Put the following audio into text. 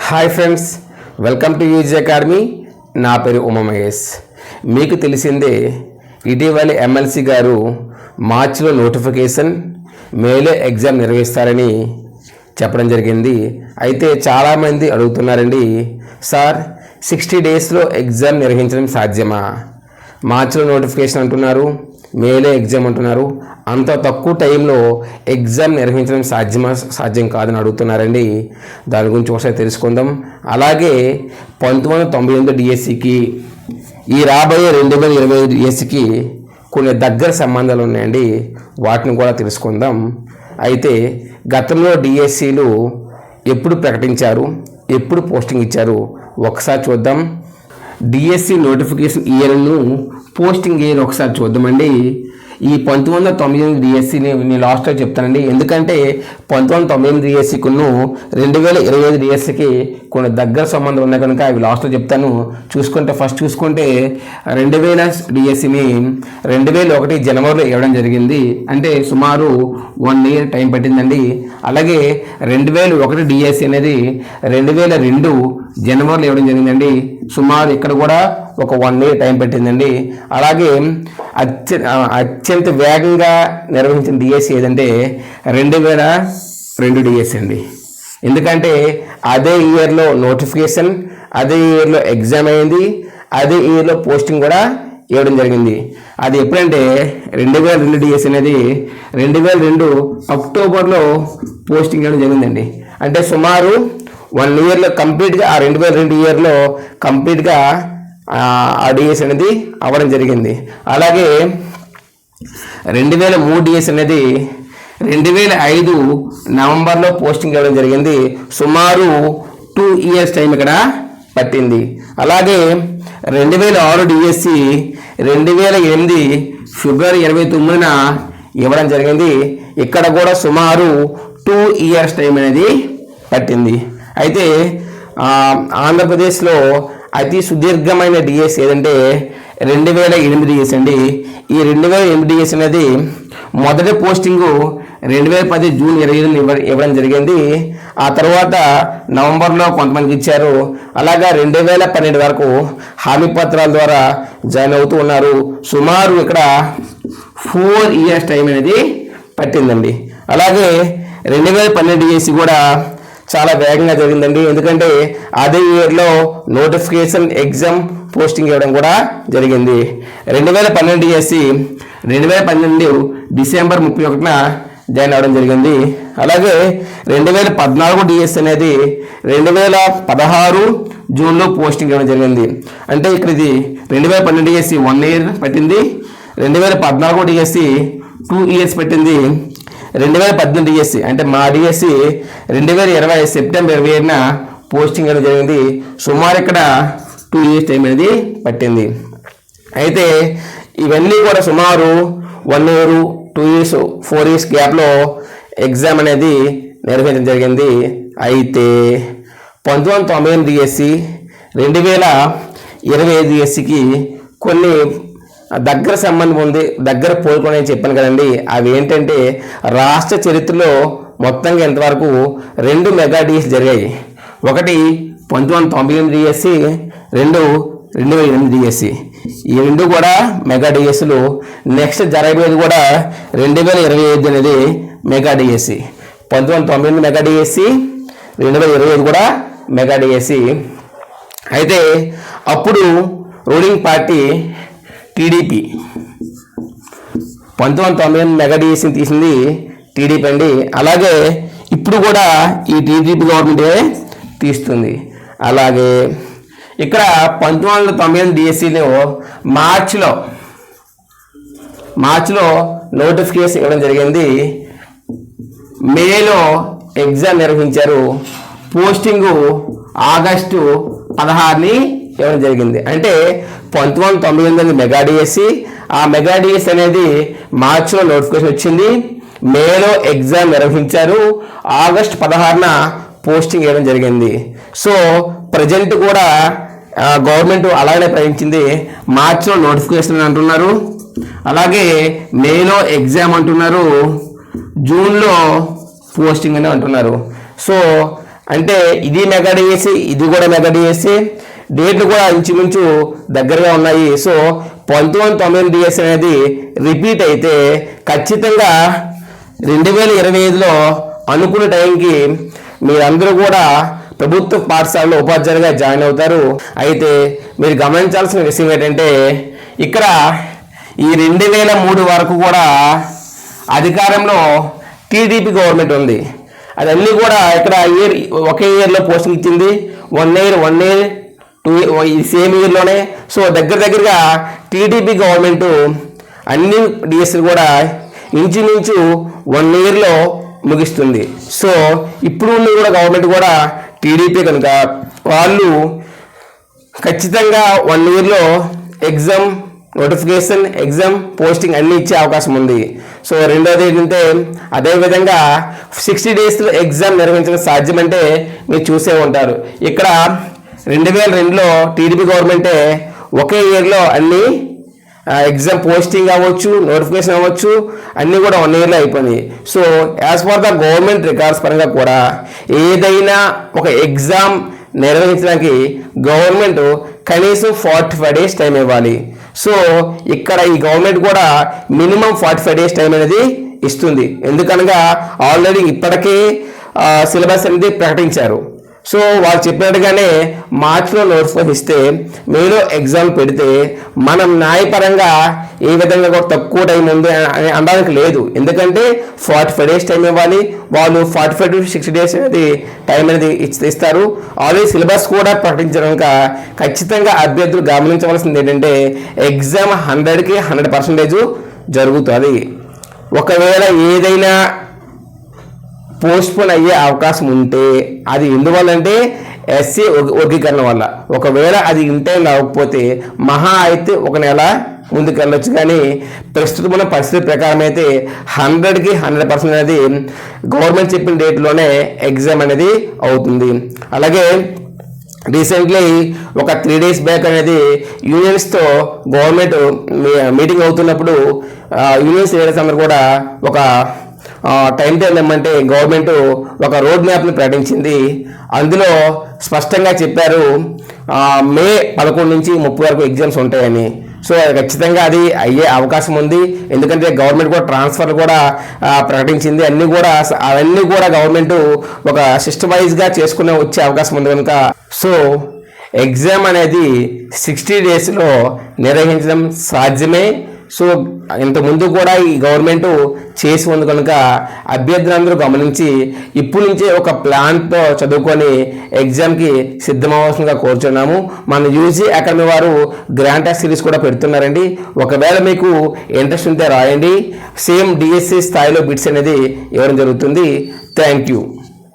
Hi friends, welcome to UG academy. నా పేరు ఉమా మహేష్. మీకు తెలిసిందే, ఇటీవల ఎమ్మెల్సీ గారు మార్చిలో నోటిఫికేషన్, మేలో ఎగ్జామ్ నిర్వహిస్తారని చెప్పడం జరిగింది. అయితే చాలామంది అడుగుతున్నారండి, సార్ 60 డేస్లో ఎగ్జామ్ నిర్వహించడం సాధ్యమా? మార్చిలో నోటిఫికేషన్ అంటున్నారు, మేలో ఎగ్జామ్ అంటున్నారు. అంత తక్కువ టైంలో ఎగ్జామ్ నిర్వహించడం సాధ్యం కాదని అడుగుతున్నారండి. దాని గురించి ఒకసారి తెలుసుకుందాం. అలాగే 1998 డిఎస్సికి, ఈ రాబోయే 2025 డిఎస్సికి కొన్ని దగ్గర సంబంధాలు ఉన్నాయండి. వాటిని కూడా తెలుసుకుందాం. అయితే గతంలో డిఎస్సిలు ఎప్పుడు ప్రకటించారు, ఎప్పుడు పోస్టింగ్ ఇచ్చారు ఒకసారి చూద్దాం. డిఎస్సి నోటిఫికేషన్ ఇయర్ను, పోస్టింగ్ ఇయర్ ఒకసారి చూద్దామండి. ఈ 1998 డిఎస్సిని నేను లాస్ట్లో చెప్తానండి. ఎందుకంటే 1998 డిఎస్సికును 2025 డిఎస్సికి కొన్ని దగ్గర సంబంధం ఉన్నాయి కనుక అవి లాస్ట్లో చెప్తాను. ఫస్ట్ చూసుకుంటే 2000 డిఎస్సిని 2001 జనవరిలో ఇవ్వడం జరిగింది. అంటే సుమారు 1 ఇయర్ టైం పట్టిందండి. అలాగే 2001 డిఎస్సి అనేది 2002 జనవరిలో ఇవ్వడం జరిగిందండి. సుమారు ఇక్కడ కూడా ఒక 1 ఇయర్ టైం పట్టిందండి. అలాగే అత్యంత వేగంగా నిర్వహించిన డిఎస్సి ఏదంటే 2002 డిఎస్సి అండి. ఎందుకంటే అదే ఇయర్లో నోటిఫికేషన్, అదే ఇయర్లో ఎగ్జామ్ అయింది, అదే ఇయర్లో పోస్టింగ్ కూడా ఇవ్వడం జరిగింది. అది ఎప్పుడంటే 2002 డిఎస్సి అనేది 2002 అక్టోబర్లో పోస్టింగ్ ఇవ్వడం జరిగిందండి. అంటే సుమారు 1 ఇయర్లో కంప్లీట్గా, ఆ 2002 ఇయర్లో కంప్లీట్గా ఆ డిఎస్ అనేది అవ్వడం జరిగింది. అలాగే 2003 డిఎస్ అనేది 2005 నవంబర్లో పోస్టింగ్ ఇవ్వడం జరిగింది. సుమారు 2 ఇయర్స్ టైం ఇక్కడ పట్టింది. అలాగే 2006 డిఎస్సి 2008 ఫిబ్రవరి 29న ఇవ్వడం జరిగింది. ఇక్కడ కూడా సుమారు 2 ఇయర్స్ టైం అనేది పట్టింది. అయితే ఆంధ్రప్రదేశ్లో అతి సుదీర్ఘమైన డిఎస్ ఏదంటే 2008 డిఎస్ అండి. ఈ 2008 డిఎస్ అనేది మొదటి పోస్టింగు 2010 జూన్ 28 ఇవ్వడం జరిగింది. ఆ తర్వాత నవంబర్లో కొంతమందికి ఇచ్చారు. అలాగా 2012 వరకు హామీ పత్రాల ద్వారా జాయిన్ అవుతూ ఉన్నారు. సుమారు ఇక్కడ 4 ఇయర్స్ టైం అనేది పట్టిందండి. అలాగే 2012 డిఎస్సి కూడా చాలా వేగంగా జరిగిందండి. ఎందుకంటే అదే ఇయర్లో నోటిఫికేషన్, ఎగ్జామ్, పోస్టింగ్ ఇవ్వడం కూడా జరిగింది. 2012 డిఎస్సి 2012 డిసెంబర్ 31న జాయిన్ అవ్వడం జరిగింది. అలాగే 2014 డిఎస్సి అనేది 2016 జూన్లో పోస్టింగ్ ఇవ్వడం జరిగింది. అంటే ఇక్కడ ఇది 2012 డిఎస్సి 1 ఇయర్ పట్టింది, 2014 డిఎస్సి 2 ఇయర్స్ పట్టింది, 2018 డిఎస్సి అంటే మా డిఎస్సి 2020 సెప్టెంబర్ 27న పోస్టింగ్ అనేది జరిగింది. సుమారు ఇక్కడ 2 ఇయర్స్ టైం అనేది పట్టింది. అయితే ఇవన్నీ కూడా సుమారు 1 ఇయర్, 2 ఇయర్స్, 4 ఇయర్స్ గ్యాప్లో ఎగ్జామ్ అనేది నిర్వహించడం జరిగింది. అయితే 1998 డిఎస్సి 2025 డిఎస్సికి కొన్ని దగ్గర సంబంధం ఉంది, దగ్గర పోల్కొని చెప్పాను కదండి. అవి ఏంటంటే రాష్ట్ర చరిత్రలో మొత్తంగా ఎంతవరకు 2 మెగా డిఎస్ జరిగాయి. ఒకటి 1998 డిఎస్సి, 2008 డిఎస్సి. ఈ 2 కూడా మెగా డిఎస్లు. నెక్స్ట్ జరగబోయేది కూడా 2025 అనేది మెగా డిఎస్సి. 1998 మెగా డిఎస్సి, 2025 కూడా మెగా డిఎస్సి. అయితే అప్పుడు రూలింగ్ పార్టీ టీడీపీ. 1998 మెగా డిఎస్సిని తీసింది టీడీపీ అండి. అలాగే ఇప్పుడు కూడా ఈ టీడీపీ గవర్నమెంటే తీస్తుంది. అలాగే ఇక్కడ 1998 డిఎస్సిలో మార్చిలో నోటిఫికేషన్ ఇవ్వడం జరిగింది. మేలో ఎగ్జామ్ నిర్వహించారు. పోస్టింగు ఆగస్టు 16ని ఇవ్వడం జరిగింది. అంటే 1998 మెగా డిఎస్సి, ఆ మెగా డిఎస్సి అనేది మార్చిలో నోటిఫికేషన్ వచ్చింది, మేలో ఎగ్జామ్ నిర్వహించారు, ఆగస్టు 16న పోస్టింగ్ ఇవ్వడం జరిగింది. సో ప్రజెంట్ కూడా గవర్నమెంట్ అలాగే ప్రకటించింది. మార్చిలో నోటిఫికేషన్ అంటున్నారు, అలాగే మేలో ఎగ్జామ్ అంటున్నారు, జూన్లో పోస్టింగ్ అని అంటున్నారు. సో అంటే ఇది మెగా డిఎస్సి, ఇది కూడా మెగా డిఎస్సి, డేట్లు కూడా ఇంచుమించు దగ్గరగా ఉన్నాయి. సో 1998 డిఎస్సి అనేది రిపీట్ అయితే ఖచ్చితంగా 2025లో అనుకున్న టైంకి మీరందరూ కూడా ప్రభుత్వ పాఠశాలలో ఉపాధ్యాయులుగా జాయిన్ అవుతారు. అయితే మీరు గమనించాల్సిన విషయం ఏంటంటే ఇక్కడ ఈ 2003 వరకు కూడా అధికారంలో టీడీపీ గవర్నమెంట్ ఉంది. అదన్నీ కూడా ఇక్కడ ఒకే ఇయర్లో పోస్టింగ్ ఇచ్చింది. 1 ఇయర్ 2 సేమ్ ఇయర్లోనే. సో దగ్గరగా టీడీపీ గవర్నమెంట్ అన్ని డిఎస్సీలు కూడా ఇంచుమించు 1 ఇయర్లో ముగిస్తుంది. సో ఇప్పుడు ఉన్న కూడా గవర్నమెంట్ కూడా టీడీపీ కనుక వాళ్ళు ఖచ్చితంగా 1 ఇయర్లో ఎగ్జామ్ నోటిఫికేషన్, ఎగ్జామ్ పోస్టింగ్ అన్నీ ఇచ్చే అవకాశం ఉంది. సో రెండోది ఏంటంటే అదేవిధంగా 60 డేస్లో ఎగ్జామ్ నిర్వహించడం సాధ్యమంటే మీరు చూసే ఉంటారు. ఇక్కడ 2002లో టీడీపీ గవర్నమెంటే ఒకే ఇయర్లో అన్ని ఎగ్జామ్ పోస్టింగ్ అవ్వచ్చు, నోటిఫికేషన్ అవ్వచ్చు, అన్నీ కూడా 1 ఇయర్లో అయిపోయినాయి. So as per the government records పరంగా కూడా ఏదైనా ఒక ఎగ్జామ్ నిర్వహించడానికి గవర్నమెంట్ కనీసం 45 డేస్ టైం ఇవ్వాలి. సో ఇక్కడ ఈ గవర్నమెంట్ కూడా మినిమం 45 డేస్ టైం అనేది ఇస్తుంది. ఎందుకనగా ఆల్రెడీ ఇప్పటికే సిలబస్ అనేది ప్రకటించారు. సో వాళ్ళు చెప్పినట్టుగానే మార్చిలో నోటిఫికేషన్ ఇస్తే మేలో ఎగ్జామ్ పెడితే మనం న్యాయపరంగా ఏ విధంగా కూడా తక్కువ టైం ఉంది అని అనడానికి లేదు. ఎందుకంటే 45 డేస్ టైం ఇవ్వాలి. వాళ్ళు 45 to 60 డేస్ అనేది టైం అనేది ఇస్తారు. ఆల్రెడీ సిలబస్ కూడా ప్రకటించడం కనుక ఖచ్చితంగా అభ్యర్థులు గమనించవలసింది ఏంటంటే ఎగ్జామ్ 100కి 100% జరుగుతుంది. ఒకవేళ ఏదైనా పోస్ట్పోన్ అయ్యే అవకాశం ఉంటే అది ఎందువల్లంటే ఎస్సీ వర్గీకరణ వల్ల. ఒకవేళ అది ఇంటైం అవ్వకపోతే మహా అయితే 1 నెల ముందుకు వెళ్ళొచ్చు. కానీ ప్రస్తుతం ఉన్న పరిస్థితి ప్రకారం అయితే 100కి 100% అనేది గవర్నమెంట్ చెప్పిన డేట్లోనే ఎగ్జామ్ అనేది అవుతుంది. అలాగే రీసెంట్లీ ఒక 3 days బ్యాక్ అనేది యూనియన్స్తో గవర్నమెంట్ మీటింగ్ అవుతున్నప్పుడు యూనియన్స్ లీడర్స్ అందరూ కూడా ఒక టైం టేబుల్ ఏమంటే గవర్నమెంట్ ఒక రోడ్ మ్యాప్ని ప్రకటించింది. అందులో స్పష్టంగా చెప్పారు మే 11 నుంచి 30 వరకు ఎగ్జామ్స్ ఉంటాయని. సో ఖచ్చితంగా అది అయ్యే అవకాశం ఉంది. ఎందుకంటే గవర్నమెంట్ కూడా ట్రాన్స్ఫర్ కూడా ప్రకటించింది. అవన్నీ కూడా గవర్నమెంట్ ఒక సిస్టమ్ వైజ్గా చేసుకునే వచ్చే అవకాశం ఉంది కనుక సో ఎగ్జామ్ అనేది 60 డేస్లో నిర్వహించడం సాధ్యమే. సో ఇంతకుముందు కూడా ఈ గవర్నమెంట్ చేసి ఉంది కనుక అభ్యర్థులందరూ గమనించి ఇప్పటి నుంచే ఒక ప్లాన్తో చదువుకొని ఎగ్జామ్కి సిద్ధమవలసిందిగా కోరుచున్నాము. మన యూజీ అకాడమీ వారు గ్రాండ్ టెస్ట్ సిరీస్ కూడా పెడుతున్నారండి. ఒకవేళ మీకు ఇంట్రెస్ట్ ఉంటే రాయండి. సేమ్ డిఎస్సి స్థాయిలో బిట్స్ అనేది ఇవ్వడం జరుగుతుంది. Thank you.